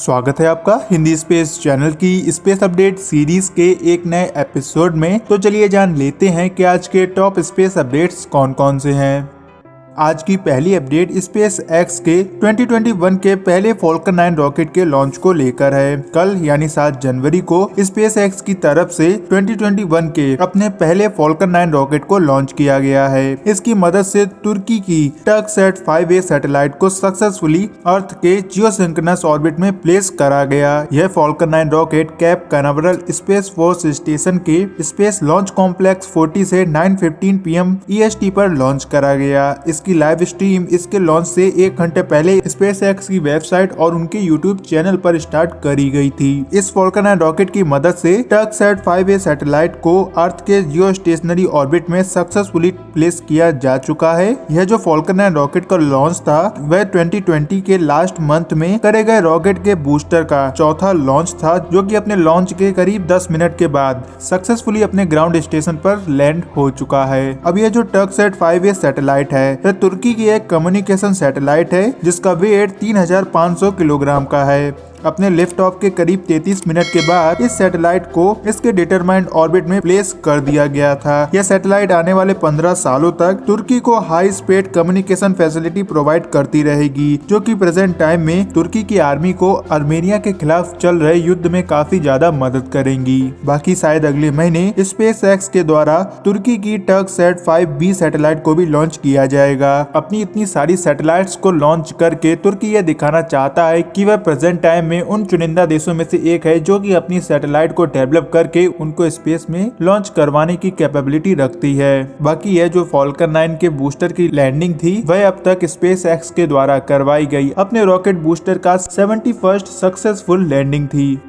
स्वागत है आपका हिंदी स्पेस चैनल की स्पेस अपडेट सीरीज के एक नए एपिसोड में। तो चलिए जान लेते हैं कि आज के टॉप स्पेस अपडेट्स कौन कौन से हैं। आज की पहली अपडेट स्पेस एक्स के 2021 के पहले फॉल्कन 9 रॉकेट के लॉन्च को लेकर है। कल यानी 7 जनवरी को स्पेस एक्स की तरफ से 2021 के अपने पहले फॉल्कन 9 रॉकेट को लॉन्च किया गया है। इसकी मदद से तुर्की की टर्कसैट 5A सैटेलाइट को सक्सेसफुली अर्थ के जियोसिंक्रोनस ऑर्बिट में प्लेस करा गया। यह Falcon 9 rocket Cape Canaveral Space Force Station के स्पेस लॉन्च कॉम्प्लेक्स 40 से 9:15 PM EST पर लॉन्च करा गया। इसकी लाइव स्ट्रीम इसके लॉन्च से 1 घंटे पहले स्पेस एक्स की वेबसाइट और उनके यूट्यूब चैनल पर स्टार्ट करी गई थी। इस फॉल्कन 9 रॉकेट की मदद से टर्कसैट 5A सैटेलाइट को अर्थ के जियो स्टेशनरी ऑर्बिट में सक्सेसफुली प्लेस किया जा चुका है। यह जो फॉल्कन 9 रॉकेट का लॉन्च था वह 2020 के लास्ट मंथ में करे गए रॉकेट के बूस्टर का चौथा लॉन्च था, जो कि अपने लॉन्च के करीब 10 मिनट के बाद सक्सेसफुली अपने ग्राउंड स्टेशन पर लैंड हो चुका है। अब यह जो टर्कसैट 5A सैटेलाइट है तुर्की की एक कम्युनिकेशन सैटेलाइट है जिसका वेट 3500 किलोग्राम का है। अपने लिफ्ट ऑफ के करीब 33 मिनट के बाद इस सैटेलाइट को इसके डिटरमाइंड ऑर्बिट में प्लेस कर दिया गया था। यह सैटेलाइट आने वाले 15 सालों तक तुर्की को high speed communication facility provide करती रहेगी, जो कि प्रेजेंट टाइम में तुर्की की आर्मी को आर्मेनिया के खिलाफ चल रहे युद्ध में काफी ज्यादा मदद करेंगी। बाकी शायद अगले महीने स्पेस एक्स के द्वारा तुर्की की टर्कसैट 5B सैटेलाइट को भी लॉन्च किया जाएगा। अपनी इतनी सारी सैटेलाइट्स को लॉन्च करके तुर्की यह दिखाना चाहता है कि वह प्रेजेंट टाइम में उन चुनिंदा देशों में से एक है जो कि अपनी सैटेलाइट को डेवलप करके उनको स्पेस में लॉन्च करवाने की कैपेबिलिटी रखती है। बाकी यह जो फॉल्कन 9 के बूस्टर की लैंडिंग थी वह अब तक स्पेस एक्स के द्वारा करवाई गई अपने रॉकेट बूस्टर का 71st सक्सेसफुल लैंडिंग थी।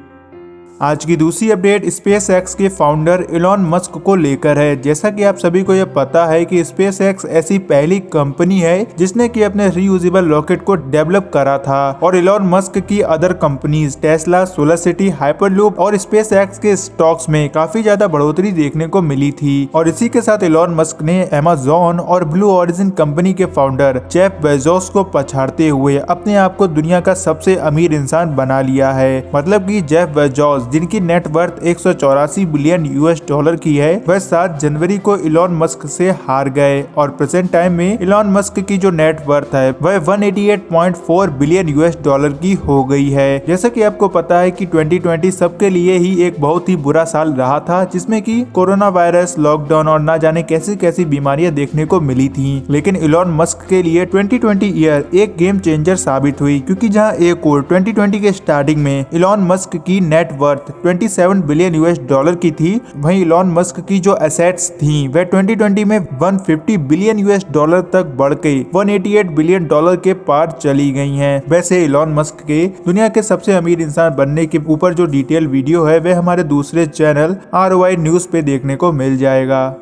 आज की दूसरी अपडेट स्पेस एक्स के फाउंडर इलॉन मस्क को लेकर है। जैसा कि आप सभी को यह पता है कि स्पेस एक्स ऐसी पहली कंपनी है जिसने कि अपने रीयूजेबल रॉकेट को डेवलप करा था और इलॉन मस्क की अदर कंपनीज टेस्ला, सोलासिटी, हाइपरलूप और स्पेस एक्स के स्टॉक्स में काफी ज्यादा बढ़ोतरी देखने को मिली थी। और इसी के साथ इलॉन मस्क ने अमेज़न और ब्लू ओरिजिन कंपनी के फाउंडर जेफ बेजोस को पछाड़ते हुए अपने आप को दुनिया का सबसे अमीर इंसान बना लिया है। मतलब कि जेफ बेजोस जिनकी नेट वर्थ 184 बिलियन US$ की है वह 7 जनवरी को इलॉन मस्क से हार गए और प्रेजेंट टाइम में इलॉन मस्क की जो नेट वर्थ है वह 188.4 बिलियन US$ की हो गई है। जैसा कि आपको पता है कि 2020 सबके लिए ही एक बहुत ही बुरा साल रहा था, जिसमें कि कोरोना वायरस, लॉकडाउन और ना जाने कैसी कैसी बीमारियां देखने को मिली थी। लेकिन इलॉन मस्क के लिए 2020 ईयर एक गेम चेंजर साबित हुई, क्योंकि जहां एक और 2020 के स्टार्टिंग में इलॉन मस्क की नेट वर्थ 27 बिलियन US$ की थी, वहीं इलॉन मस्क की जो एसेट्स थी वह 2020 में 150 बिलियन US$ तक बढ़ के 188 बिलियन डॉलर के पार चली गई हैं। वैसे इलॉन मस्क के दुनिया के सबसे अमीर इंसान बनने के ऊपर जो डिटेल वीडियो है वह हमारे दूसरे चैनल ROI न्यूज पे देखने को मिल जाएगा।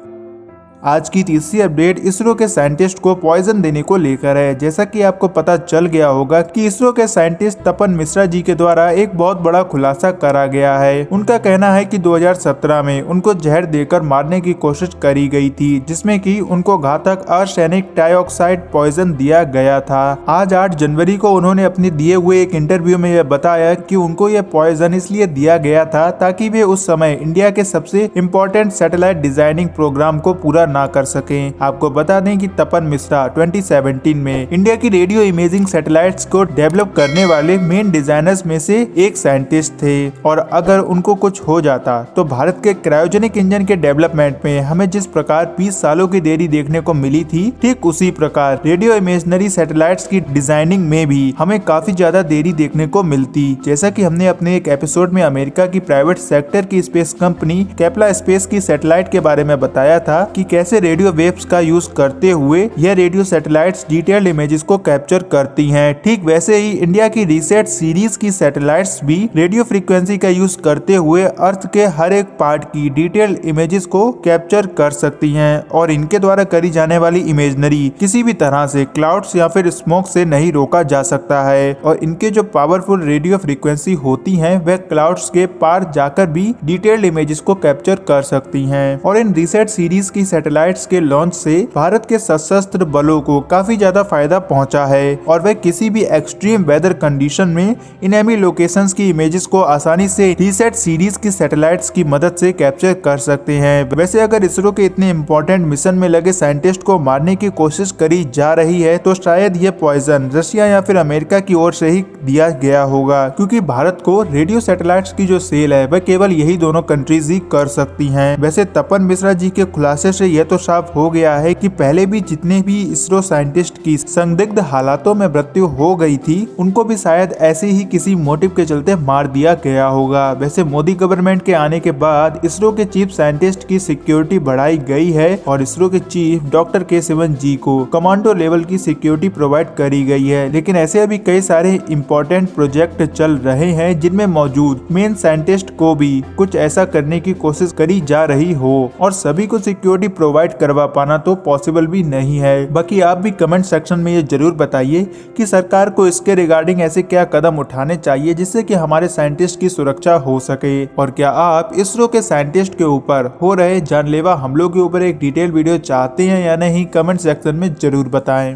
आज की तीसरी अपडेट इसरो के साइंटिस्ट को पॉइजन देने को लेकर है। जैसा कि आपको पता चल गया होगा कि इसरो के साइंटिस्ट तपन मिश्रा जी के द्वारा एक बहुत बड़ा खुलासा करा गया है। उनका कहना है कि 2017 में उनको जहर देकर मारने की कोशिश करी गई थी, जिसमें कि उनको घातक आर्सेनिक डाइऑक्साइड पॉइजन दिया गया था। आज 8 जनवरी को उन्होंने अपने दिए हुए एक इंटरव्यू में यह बताया कि उनको यह पॉइजन इसलिए दिया गया था ताकि वे उस समय इंडिया के सबसे इम्पोर्टेंट सैटेलाइट डिजाइनिंग प्रोग्राम को पूरा ना कर सकें। आपको बता दें कि तपन मिश्रा 2017 में इंडिया की रेडियो इमेजिंग सैटेलाइट्स को डेवलप करने वाले मेन डिजाइनर्स में से एक साइंटिस्ट थे, और अगर उनको कुछ हो जाता तो भारत के क्रायोजेनिक इंजन के डेवलपमेंट में हमें जिस प्रकार 20 सालों की देरी देखने को मिली थी, ठीक उसी प्रकार रेडियो इमेजनरी सैटेलाइट्स की डिजाइनिंग में भी हमें काफी ज्यादा देरी देखने को मिलती। जैसा कि हमने अपने एक एपिसोड में अमेरिका की प्राइवेट सेक्टर की स्पेस कंपनी केपला स्पेस की सैटेलाइट के बारे में बताया था कि कैसे रेडियो वेव्स का यूज करते हुए यह रेडियो सैटेलाइट्स डिटेल्ड इमेजेस को कैप्चर करती हैं। ठीक वैसे ही इंडिया की रिसेट सीरीज की सैटेलाइट्स भी रेडियो फ्रीक्वेंसी का यूज करते हुए अर्थ के हर एक पार्ट की डिटेल्ड इमेजेस को कैप्चर कर सकती हैं, और इनके द्वारा करी जाने वाली इमेजनरी किसी भी तरह से क्लाउड्स या फिर स्मोक से नहीं रोका जा सकता है। और इनके जो पावरफुल रेडियो फ्रीक्वेंसी होती हैं वह क्लाउड्स के पार जाकर भी डिटेल्ड इमेजेस को कैप्चर कर सकती हैं। और इन रिसेट सीरीज की सैटेलाइट सैटेलाइट्स के लॉन्च से भारत के सशस्त्र बलों को काफी ज्यादा फायदा पहुंचा है और वे किसी भी एक्सट्रीम वेदर कंडीशन में इनेमी लोकेशंस की इमेजेस को आसानी से टीसैट सीरीज की सैटेलाइट्स की मदद से कैप्चर कर सकते हैं। वैसे अगर इसरो के इतने इंपॉर्टेंट मिशन में लगे साइंटिस्ट को मारने की कोशिश करी जा रही है तो शायद ये पॉइजन रशिया या फिर अमेरिका की ओर से ही दिया गया होगा, क्योंकि भारत को रेडियो सैटेलाइट्स की जो सेल है वह केवल यही दोनों कंट्रीज ही कर सकती हैं। वैसे तपन मिश्रा जी के खुलासे से यह तो साफ हो गया है कि पहले भी जितने भी इसरो साइंटिस्ट की संदिग्ध हालातों में मृत्यु हो गई थी उनको भी शायद ऐसे ही किसी मोटिव के चलते मार दिया गया होगा। वैसे मोदी गवर्नमेंट के आने के बाद इसरो के चीफ साइंटिस्ट की सिक्योरिटी बढ़ाई गई है और इसरो के चीफ डॉक्टर के सिवन जी को कमांडो लेवल की सिक्योरिटी प्रोवाइड करी गई है। लेकिन ऐसे अभी कई सारे इंपॉर्टेंट प्रोजेक्ट चल रहे हैं जिनमें मौजूद मेन साइंटिस्ट को भी कुछ ऐसा करने की कोशिश करी जा रही हो और सभी को सिक्योरिटी प्रोवाइड करवा पाना तो पॉसिबल भी नहीं है। बाकी आप भी कमेंट सेक्शन में ये जरूर बताइए कि सरकार को इसके रिगार्डिंग ऐसे क्या कदम उठाने चाहिए जिससे कि हमारे साइंटिस्ट की सुरक्षा हो सके, और क्या आप इसरो के साइंटिस्ट के ऊपर हो रहे जानलेवा हमलों के ऊपर एक डिटेल वीडियो चाहते हैं या नहीं, कमेंट सेक्शन में जरूर बताएं।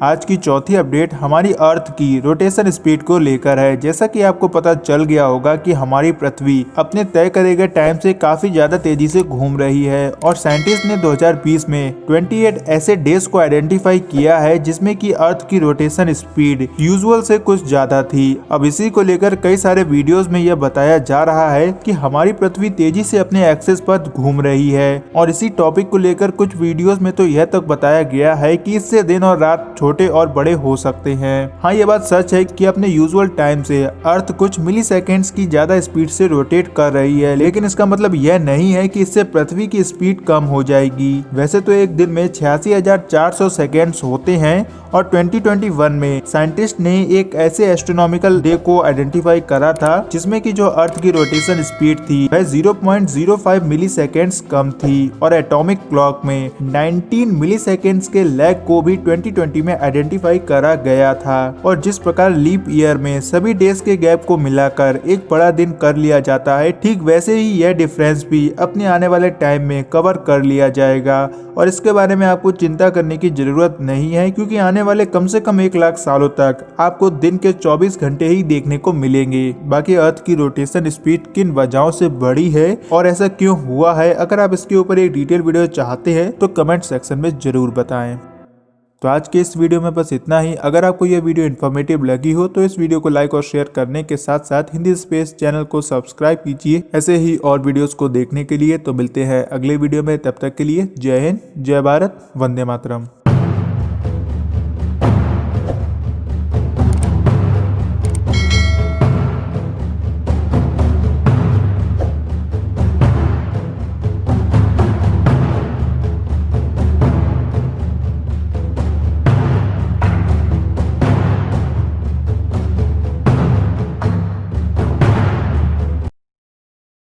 आज की चौथी अपडेट हमारी अर्थ की रोटेशन स्पीड को लेकर है। जैसा कि आपको पता चल गया होगा कि हमारी पृथ्वी अपने तय करे गए टाइम से काफी ज्यादा तेजी से घूम रही है और साइंटिस्ट ने 2020 में 28 ऐसे डेज को आइडेंटिफाई किया है जिसमें कि अर्थ की रोटेशन स्पीड यूजुअल से कुछ ज्यादा थी। अब इसी को लेकर कई सारे वीडियोस में यह बताया जा रहा है कि हमारी पृथ्वी तेजी से अपने एक्सेस पर घूम रही है और इसी टॉपिक को लेकर कुछ वीडियोस में तो यह तक बताया गया है कि इससे दिन और रात छोटे और बड़े हो सकते हैं। हाँ, ये बात सच है कि अपने यूजुअल टाइम से अर्थ कुछ मिली सेकेंड्स की ज्यादा स्पीड से रोटेट कर रही है, लेकिन इसका मतलब यह नहीं है कि इससे पृथ्वी की स्पीड कम हो जाएगी। वैसे तो एक दिन में 86,400 सेकेंड्स होते हैं और 2021 में साइंटिस्ट ने एक ऐसे एस्ट्रोनॉमिकल डे को आइडेंटिफाई करा था जिसमें कि जो अर्थ की रोटेशन स्पीड थी वह 0.05 मिली सेकेंड्स कम थी और एटॉमिक क्लॉक में 19 मिली सेकेंड्स के लैग को भी 2020 में आइडेंटिफाई करा गया था। और जिस प्रकार लीप ईयर में सभी डेज के गैप को मिलाकर एक बड़ा दिन कर लिया जाता है, ठीक वैसे ही यह डिफरेंस भी अपने आने वाले टाइम में कवर कर लिया जाएगा और इसके बारे में आपको चिंता करने की जरूरत नहीं है, क्योंकि आने वाले कम से कम 1 लाख सालों तक आपको दिन के 24 घंटे ही देखने को मिलेंगे। बाकी अर्थ की रोटेशन स्पीड किन वजहों से बढ़ी है और ऐसा क्यों हुआ है, अगर आप इसके ऊपर एक डिटेल वीडियो चाहते हैं तो कमेंट सेक्शन में जरूर बताएं। तो आज के इस वीडियो में बस इतना ही। अगर आपको यह वीडियो इन्फॉर्मेटिव लगी हो तो इस वीडियो को लाइक और शेयर करने के साथ साथ हिंदी स्पेस चैनल को सब्सक्राइब कीजिए ऐसे ही और वीडियोस को देखने के लिए। तो मिलते हैं अगले वीडियो में, तब तक के लिए जय हिंद, जय भारत, वंदे मातरम।